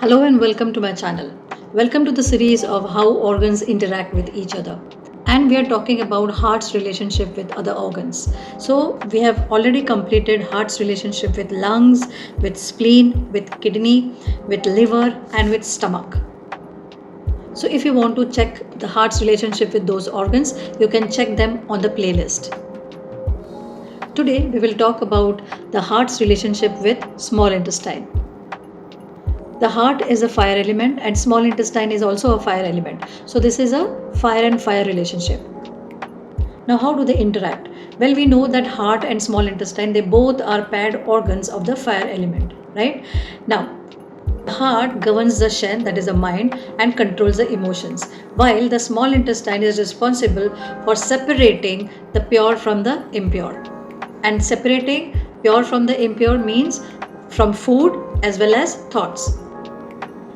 Hello and welcome to my channel. Welcome to the series of how organs interact with each other. And we are talking about heart's relationship with other organs. So we have already completed heart's relationship with lungs, with spleen, with kidney, with liver and with stomach. So if you want to check the heart's relationship with those organs, you can check them on the playlist. Today we will talk about the heart's relationship with small intestine. The heart is a fire element and small intestine is also a fire element. So this is a fire and fire relationship. Now how do they interact? Well, we know that heart and small intestine, they both are paired organs of the fire element, right? Now, the heart governs the Shen, that is the mind, and controls the emotions, while the small intestine is responsible for separating the pure from the impure. And separating pure from the impure means from food as well as thoughts.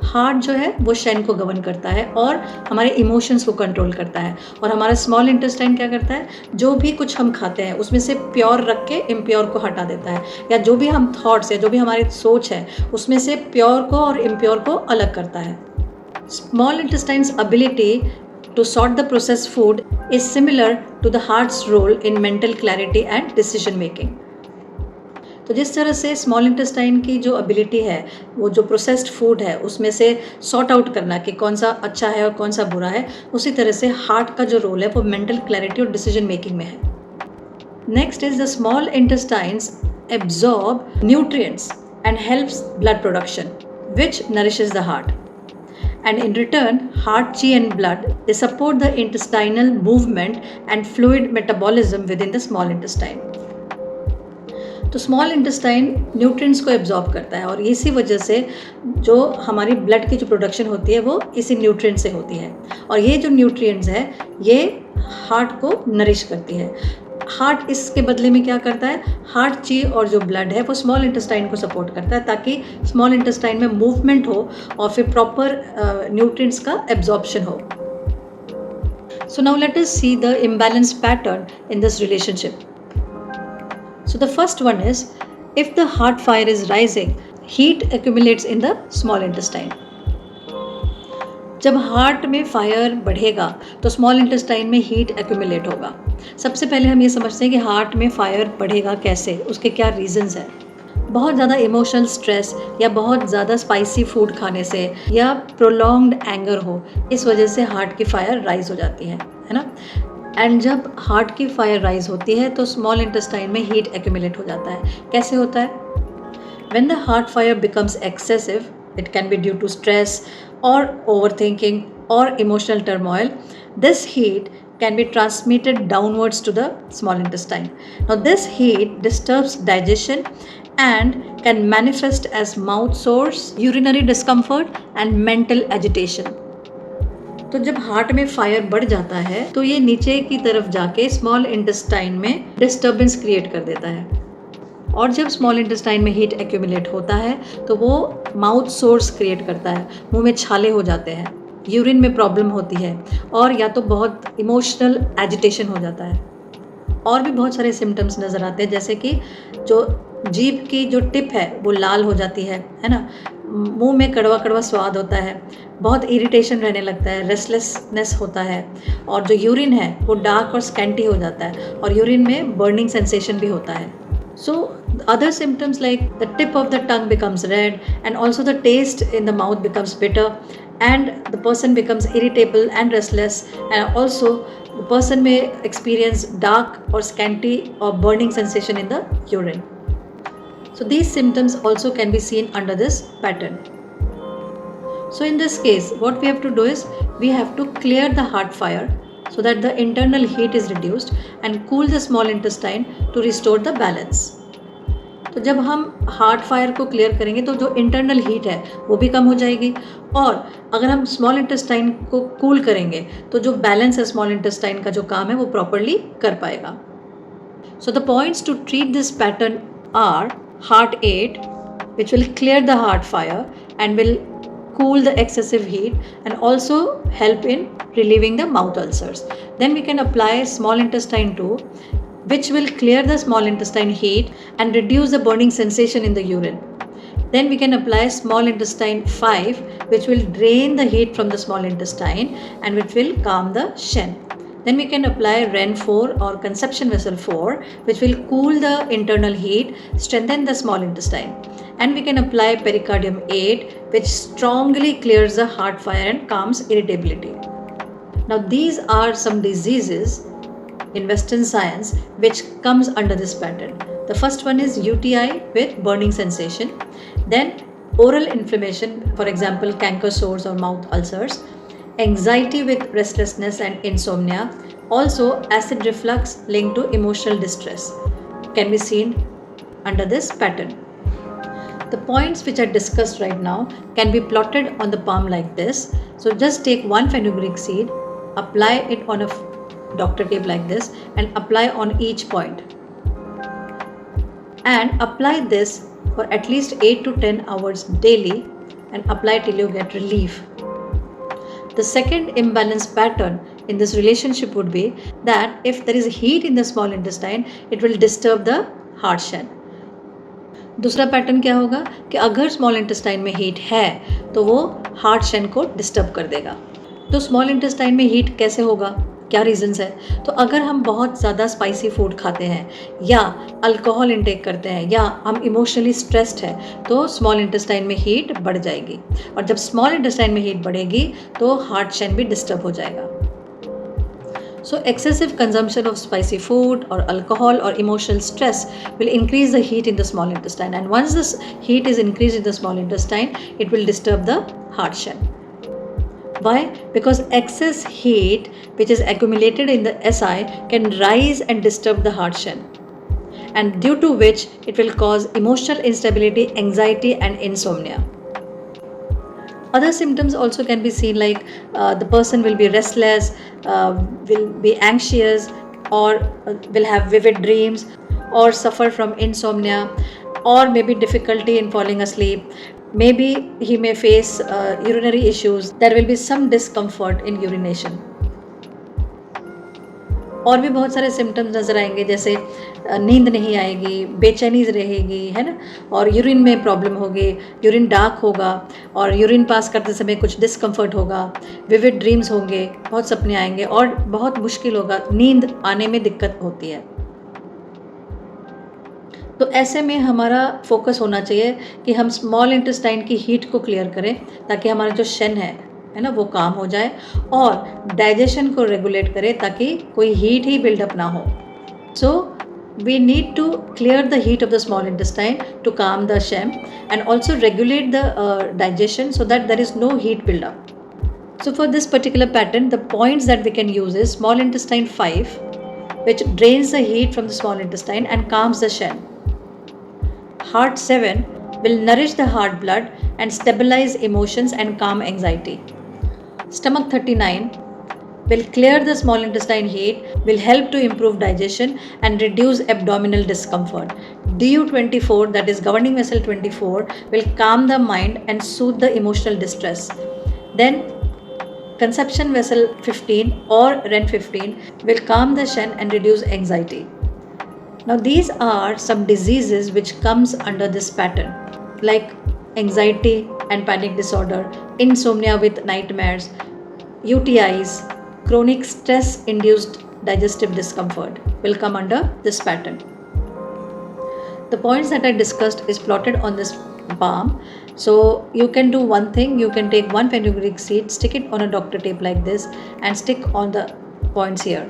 Heart जो है वो Shane को govern करता है और हमारे emotions को control करता है, और हमारा स्मॉल इंटेस्टाइन क्या करता है, जो भी कुछ हम खाते हैं उसमें से प्योर रख के इम्प्योर को हटा देता है, या जो भी हम थॉट्स है, जो भी हमारी सोच है, उसमें से प्योर को और इम्प्योर को अलग करता है. Small intestines ability to sort the processed food is similar to the heart's role in mental clarity and decision making. तो जिस तरह से स्मॉल इंटेस्टाइन की जो एबिलिटी है, वो जो प्रोसेस्ड फूड है उसमें से सॉर्ट आउट करना कि कौन सा अच्छा है और कौन सा बुरा है, उसी तरह से हार्ट का जो रोल है वो मेंटल क्लैरिटी और डिसीजन मेकिंग में है. Next is the small intestines absorb nutrients and helps blood production which nourishes the heart. And in return, heart, chi and blood, they support the intestinal movement and fluid metabolism within the small intestine. तो small intestine nutrients को absorb करता है, और इसी वजह से जो हमारी ब्लड की जो प्रोडक्शन होती है वो इसी न्यूट्रिएंट से होती है, और ये जो न्यूट्रिएंट्स है ये हार्ट को नरिश करती है. हार्ट इसके बदले में क्या करता है, हार्ट, ची और जो ब्लड है वो स्मॉल इंटेस्टाइन को सपोर्ट करता है ताकि स्मॉल इंटेस्टाइन में मूवमेंट हो और फिर प्रॉपर न्यूट्रिएंट्स का एब्जॉर्प्शन हो. So now let us see the imbalance pattern in this relationship. So the first one is, if the heart fire is rising, heat accumulates in the small intestine. जब heart में fire बढ़ेगा तो small intestine में heat accumulate होगा. सबसे पहले हम ये समझते हैं कि हार्ट में फायर बढ़ेगा कैसे, उसके क्या रीजंस हैं. बहुत ज़्यादा इमोशनल स्ट्रेस या बहुत ज़्यादा स्पाइसी फूड खाने से या प्रोलॉन्ग्ड एंगर हो, इस वजह से हार्ट की फायर राइज हो जाती है ना. एंड जब हार्ट की फायर राइज होती है तो स्मॉल इंटेस्टाइन में हीट एक्यूमुलेट हो जाता है. कैसे होता है? When the heart fire becomes excessive, it can be due to stress और ओवरथिंकिंग और emotional turmoil. This heat can be transmitted downwards to the small intestine. Now this heat disturbs digestion and can manifest as mouth sores, urinary discomfort and mental agitation. तो जब heart में fire बढ़ जाता है तो ये नीचे की तरफ जाके स्मॉल इंटेस्टाइन में डिस्टर्बेंस क्रिएट कर देता है, और जब स्मॉल इंटेस्टाइन में हीट एक्यूमुलेट होता है तो वो माउथ सोर्स क्रिएट करता है, मुंह में छाले हो जाते हैं, यूरिन में प्रॉब्लम होती है, और या तो बहुत इमोशनल एजिटेशन हो जाता है. और भी बहुत सारे सिम्टम्स नज़र आते हैं, जैसे कि जो जीभ की जो टिप है वो लाल हो जाती है ना, मुंह में कड़वा कड़वा स्वाद होता है, बहुत इरिटेशन रहने लगता है, रेस्टलेसनेस होता है, और जो यूरिन है वो डार्क और स्कैंटी हो जाता है, और यूरिन में बर्निंग सेंसेशन भी होता है. So other symptoms like the tip of the tongue becomes red, and also the taste in the mouth becomes bitter, and the person becomes irritable and restless, and also the person may experience dark or scanty or burning sensation in the urine. So these symptoms also can be seen under this pattern. So in this case, what we have to do is we have to clear the heart fire so that the internal heat is reduced and cool the small intestine to restore the balance. तो जब हम heart fire को clear करेंगे तो जो internal heat है वो भी कम हो जाएगी, और अगर हम स्मॉल इंटेस्टाइन को कूल करेंगे तो जो बैलेंस है स्मॉल इंटेस्टाइन का जो काम है वो प्रॉपरली कर पाएगा. So the points to treat this pattern are heart aid, which will clear the heart fire and will cool the excessive heat and also help in relieving the mouth ulcers. Then we can apply small intestine 2, which will clear the small intestine heat and reduce the burning sensation in the urine. Then we can apply small intestine 5, which will drain the heat from the small intestine and which will calm the Shen. Then we can apply REN 4 or conception vessel 4, which will cool the internal heat, strengthen the small intestine. And we can apply pericardium 8, which strongly clears the heart fire and calms irritability. Now these are some diseases in Western science which comes under this pattern. The first one is UTI with burning sensation, then oral inflammation, for example canker sores or mouth ulcers, anxiety with restlessness and insomnia, also acid reflux linked to emotional distress can be seen under this pattern. The points which are discussed right now can be plotted on the palm like this. So just take one fenugreek seed, apply it on a doctor tape like this and apply on each point. And apply this for at least 8 to 10 hours daily and apply till you get relief. The second imbalance pattern in this relationship would be that if there is heat in the small intestine, it will disturb the heart shen. दूसरा pattern क्या होगा कि अगर small intestine में heat है तो वो heart Shane को डिस्टर्ब कर देगा. तो स्मॉल इंटेस्टाइन में हीट कैसे होगा, क्या रीजंस है? तो अगर हम बहुत ज़्यादा स्पाइसी फूड खाते हैं या अल्कोहल इंटेक करते हैं या हम इमोशनली स्ट्रेस्ड है तो स्मॉल इंटेस्टाइन में हीट बढ़ जाएगी, और जब स्मॉल इंटेस्टाइन में हीट बढ़ेगी तो हार्ट शेन भी डिस्टर्ब हो जाएगा. So excessive consumption of spicy food or alcohol or emotional stress will increase the heat in the small intestine, and once this heat is increased in the small intestine, it will disturb the heart shen. Why? Because excess heat which is accumulated in the SI can rise and disturb the heart shen, and due to which it will cause emotional instability, anxiety and insomnia. Other symptoms also can be seen, like the person will be restless, will be anxious, or will have vivid dreams, or suffer from insomnia, or maybe difficulty in falling asleep. Maybe he may face urinary issues. There will be some discomfort in urination. और भी बहुत सारे symptoms नज़र आएंगे, जैसे नींद नहीं आएगी, बेचैनी रहेगी, है ना, और यूरिन में प्रॉब्लम होगी, यूरिन डार्क होगा और यूरिन पास करते समय कुछ डिस्कम्फर्ट होगा, विविड ड्रीम्स होंगे, बहुत सपने आएंगे और बहुत मुश्किल होगा, नींद आने में दिक्कत होती है. तो ऐसे में हमारा फोकस होना चाहिए कि हम स्मॉल इंटेस्टाइन की हीट को क्लियर करें ताकि हमारा जो शन है ना वो काम हो जाए, और डाइजेशन को रेगुलेट करें ताकि कोई हीट ही बिल्डअप ना हो. सो we need to clear the heat of the small intestine to calm the shem and also regulate the digestion so that there is no heat buildup. So for this particular pattern, the points that we can use is small intestine 5, which drains the heat from the small intestine and calms the shen. Heart 7 will nourish the heart blood and stabilize emotions and calm anxiety. Stomach 39 will clear the small intestine heat, will help to improve digestion and reduce abdominal discomfort. DU24, that is governing vessel 24, will calm the mind and soothe the emotional distress. Then conception vessel 15 or REN 15 will calm the shen and reduce anxiety. Now these are some diseases which comes under this pattern, like anxiety and panic disorder, insomnia with nightmares, UTIs, chronic stress-induced digestive discomfort will come under this pattern. The points that I discussed is plotted on this palm. So you can do one thing, you can take one fenugreek seed, stick it on a doctor tape like this and stick on the points here.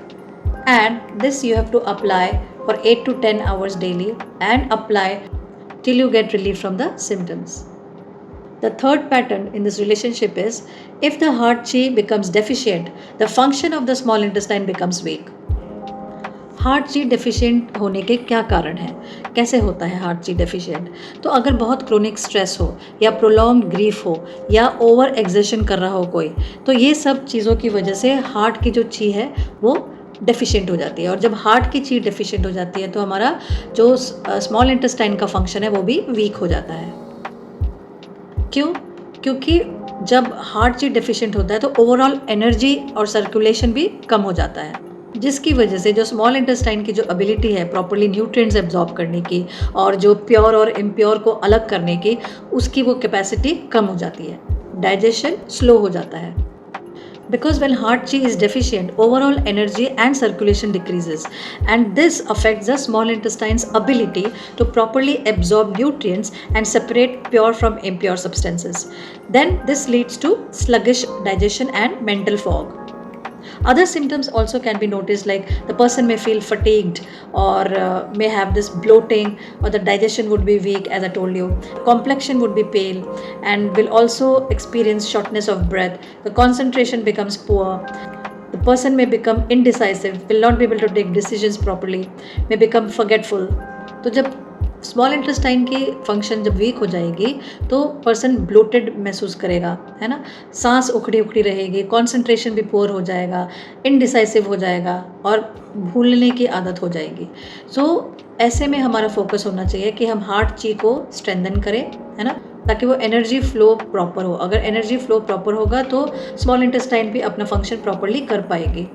And this you have to apply for 8 to 10 hours daily and apply till you get relief from the symptoms. The third pattern in this relationship is, if the heart chi becomes deficient, the function of the small intestine becomes weak. Heart ची deficient होने के क्या कारण हैं, कैसे होता है heart ची डेफिशिएंट? तो अगर बहुत क्रोनिक स्ट्रेस हो या प्रोलॉन्ग ग्रीफ हो या ओवर एक्सर्शन कर रहा हो कोई, तो ये सब चीज़ों की वजह से हार्ट की जो ची है वो डेफिशिएंट हो जाती है. और जब हार्ट की ची डेफिशिएंट हो जाती है तो हमारा जो स्मॉल इंटेस्टाइन का फंक्शन है वो भी वीक हो जाता है. क्यों? क्योंकि जब हार्ट ची डेफिशिएंट होता है तो ओवरऑल एनर्जी और सर्कुलेशन भी कम हो जाता है. जिसकी वजह से जो स्मॉल इंटेस्टाइन की जो एबिलिटी है प्रॉपरली न्यूट्रिएंट्स एब्जॉर्ब करने की और जो प्योर और इम्प्योर को अलग करने की, उसकी वो कैपेसिटी कम हो जाती है, डाइजेशन स्लो हो जाता है. Because when heart chi is deficient, overall energy and circulation decreases, and this affects the small intestine's ability to properly absorb nutrients and separate pure from impure substances. Then this leads to sluggish digestion and mental fog. Other symptoms also can be noticed, like the person may feel fatigued or may have this bloating, or the digestion would be weak, as I told you. Complexion would be pale and will also experience shortness of breath. The concentration becomes poor. The person may become indecisive, will not be able to take decisions properly, may become forgetful. तो जब small intestine की function जब week हो जाएगी तो person bloated महसूस करेगा, है ना, सांस उखड़ी उखड़ी रहेगी, कंसंट्रेशन भी पुअर हो जाएगा, इनडिसाइसिव हो जाएगा और भूलने की आदत हो जाएगी. सो ऐसे में हमारा फोकस होना चाहिए कि हम हार्ट ची को स्ट्रेंथन करें, है ना, ताकि वो एनर्जी फ्लो प्रॉपर हो. अगर एनर्जी फ्लो प्रॉपर होगा तो स्मॉल इंटेस्टाइन भी अपना फंक्शन प्रॉपरली कर पाएगी.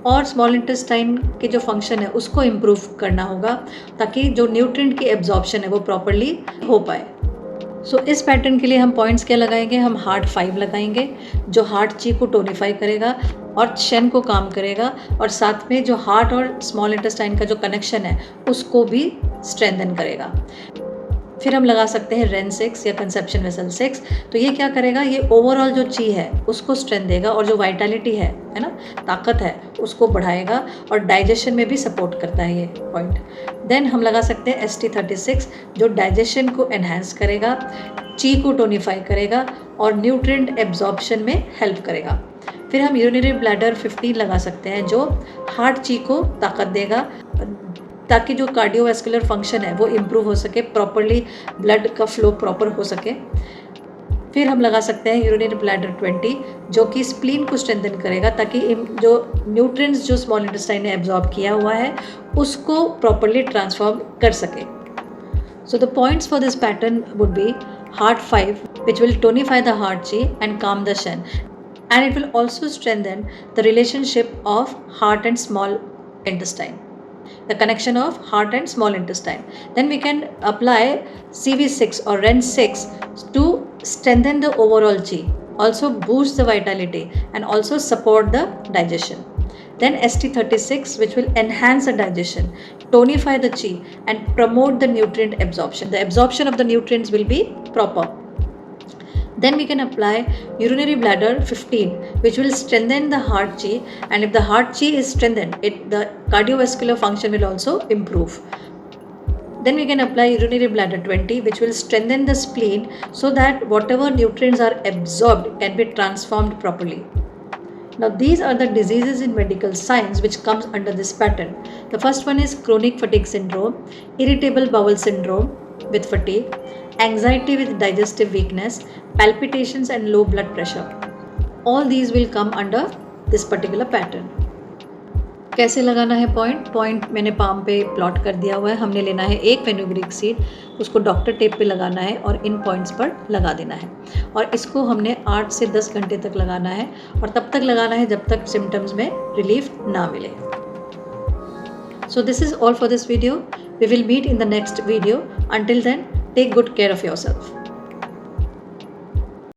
और स्मॉल इंटेस्टाइन के जो फंक्शन है उसको इम्प्रूव करना होगा ताकि जो न्यूट्रिएंट की एब्जॉर्प्शन है वो प्रॉपरली हो पाए. सो इस पैटर्न के लिए हम पॉइंट्स क्या लगाएंगे, हम हार्ट 5 लगाएंगे जो हार्ट ची को टोनिफाई करेगा और शन को काम करेगा, और साथ में जो हार्ट और स्मॉल इंटेस्टाइन का जो कनेक्शन है उसको भी स्ट्रेंथन करेगा. फिर हम लगा सकते हैं रेन 6 या कंसेप्शन वेसल 6. तो ये क्या करेगा, ये ओवरऑल जो ची है उसको स्ट्रेंथ देगा और जो वाइटलिटी है ना, ताकत है, उसको बढ़ाएगा और डाइजेशन में भी सपोर्ट करता है ये पॉइंट. देन हम लगा सकते हैं ST36 जो डाइजेशन को एनहांस करेगा, ची को टोनिफाई करेगा और न्यूट्रिएंट एब्जॉर्प्शन में हेल्प करेगा. फिर हम यूरिनरी ब्लैडर 15 लगा सकते हैं जो हार्ट ची को ताकत देगा ताकि जो कार्डियोवैस्कुलर फंक्शन है वो इम्प्रूव हो सके, प्रॉपरली ब्लड का फ्लो प्रॉपर हो सके. फिर हम लगा सकते हैं यूरिनरी ब्लैडर 20 जो कि स्प्लीन को स्ट्रेंथन करेगा ताकि जो न्यूट्रिएंट्स जो स्मॉल इंटेस्टाइन ने एब्जॉर्ब किया हुआ है उसको प्रॉपरली ट्रांसफॉर्म कर सके. सो the points for this pattern would be heart 5 which will tonify the heart chi and calm the shen, and it will also strengthen the relationship of heart and small intestine, the connection of heart and small intestine. Then we can apply CV6 or REN6 to strengthen the overall chi, also boost the vitality and also support the digestion. Then ST36 which will enhance the digestion, tonify the chi and promote the nutrient absorption. The absorption of the nutrients will be proper. Then we can apply urinary bladder 15 which will strengthen the heart chi, and if the heart chi is strengthened, the cardiovascular function will also improve. Then we can apply urinary bladder 20 which will strengthen the spleen so that whatever nutrients are absorbed can be transformed properly. Now these are the diseases in medical science which comes under this pattern. The first one is chronic fatigue syndrome, irritable bowel syndrome with fatigue, anxiety with digestive weakness, palpitations and low blood pressure. All these will come under this particular pattern. कैसे लगाना है point मैंने palm पे plot कर दिया हुआ है. हमने लेना है एक फेनुग्रीक सीड, उसको डॉक्टर टेप पे लगाना है और इन पॉइंट्स पर लगा देना है, और इसको हमने 8 से 10 घंटे तक लगाना है और तब तक लगाना है जब तक सिम्टम्स में रिलीफ ना मिले. So this is all for this video. We will meet in the next video. Until then, take good care of yourself.